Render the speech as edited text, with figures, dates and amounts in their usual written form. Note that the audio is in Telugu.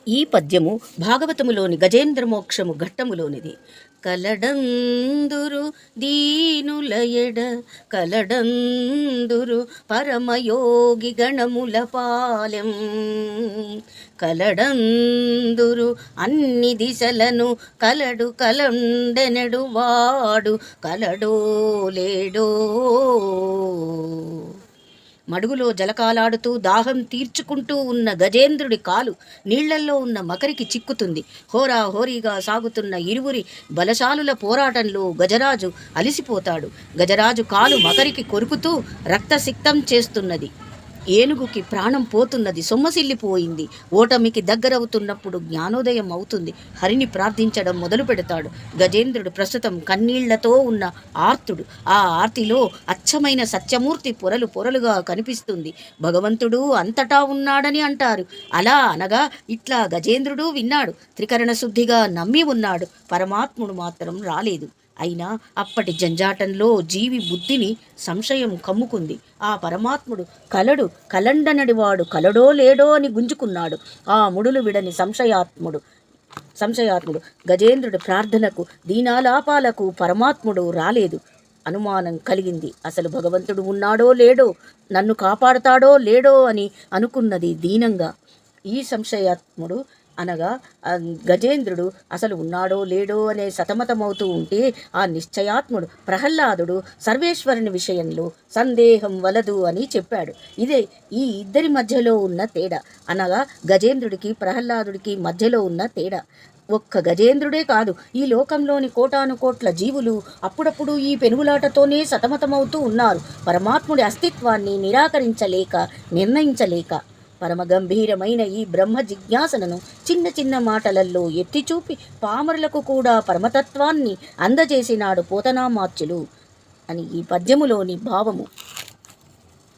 ఈ పద్యము భాగవతములోని గజేంద్ర మోక్షము ఘట్టములోనిది. కలడందురు దీనులయడ కలడందురు పరమయోగి గణముల పాలెం కలడందురు అన్ని దిశలను కలడు కలండెనడు వాడు కలడో లేడో. మడుగులో జలకాలాడుతూ దాహం తీర్చుకుంటూ ఉన్న గజేంద్రుడి కాలు నీళ్లల్లో ఉన్న మకరికి చిక్కుతుంది. హోరాహోరీగా సాగుతున్న ఇరువురి బలశాలుల పోరాటంలో గజరాజు అలిసిపోతాడు. గజరాజు కాలు మకరికి కొరుకుతూ రక్తసిక్తం చేస్తున్నది. ఏనుగుకి ప్రాణం పోతున్నది, సొమ్మసిల్లిపోయింది. ఓటమికి దగ్గరవుతున్నప్పుడు జ్ఞానోదయం అవుతుంది. హరిని ప్రార్థించడం మొదలు పెడతాడు. గజేంద్రుడు ప్రస్తుతం కన్నీళ్లతో ఉన్న ఆర్తుడు. ఆ ఆర్తిలో అచ్చమైన సత్యమూర్తి పొరలు పొరలుగా కనిపిస్తుంది. భగవంతుడు అంతటా ఉన్నాడని అంటారు. అలా అనగా ఇట్లా గజేంద్రుడు విన్నాడు. త్రికరణ శుద్ధిగా నమ్మి ఉన్నాడు. పరమాత్ముడు మాత్రం రాలేదు. అయినా అప్పటి జంజాటంలో జీవి బుద్ధిని సంశయం కమ్ముకుంది. ఆ పరమాత్ముడు కలడు కలండనడివాడు కలడో లేడో అని గుంజుకున్నాడు. ఆ ముడులు విడని సంశయాత్ముడు గజేంద్రుడి ప్రార్థనకు దీనాలాపాలకు పరమాత్ముడు రాలేదు. అనుమానం కలిగింది. అసలు భగవంతుడు ఉన్నాడో లేడో, నన్ను కాపాడుతాడో లేడో అని అనుకున్నది దీనంగా. ఈ సంశయాత్ముడు అనగా గజేంద్రుడు అసలు ఉన్నాడో లేడో అనే సతమతమవుతూ ఉంటే, ఆ నిశ్చయాత్ముడు ప్రహ్లాదుడు సర్వేశ్వరుని విషయంలో సందేహం వలదు అని చెప్పాడు. ఇదే ఈ ఇద్దరి మధ్యలో ఉన్న తేడా. అనగా గజేంద్రుడికి ప్రహ్లాదుడికి మధ్యలో ఉన్న తేడా. ఒక్క గజేంద్రుడే కాదు, ఈ లోకంలోని కోటాను కోట్ల జీవులు అప్పుడప్పుడు ఈ పెనుగులాటతోనే సతమతమవుతూ ఉన్నారు. పరమాత్ముడి అస్తిత్వాన్ని నిరాకరించలేక, నిర్ణయించలేక. పరమ గంభీరమైన ఈ బ్రహ్మ జిజ్ఞాసనను చిన్న చిన్న మాటలల్లో ఎత్తిచూపి పామరులకు కూడా పరమతత్వాన్ని అందజేసినాడు పోతనామాత్యులు అని ఈ పద్యములోని భావము.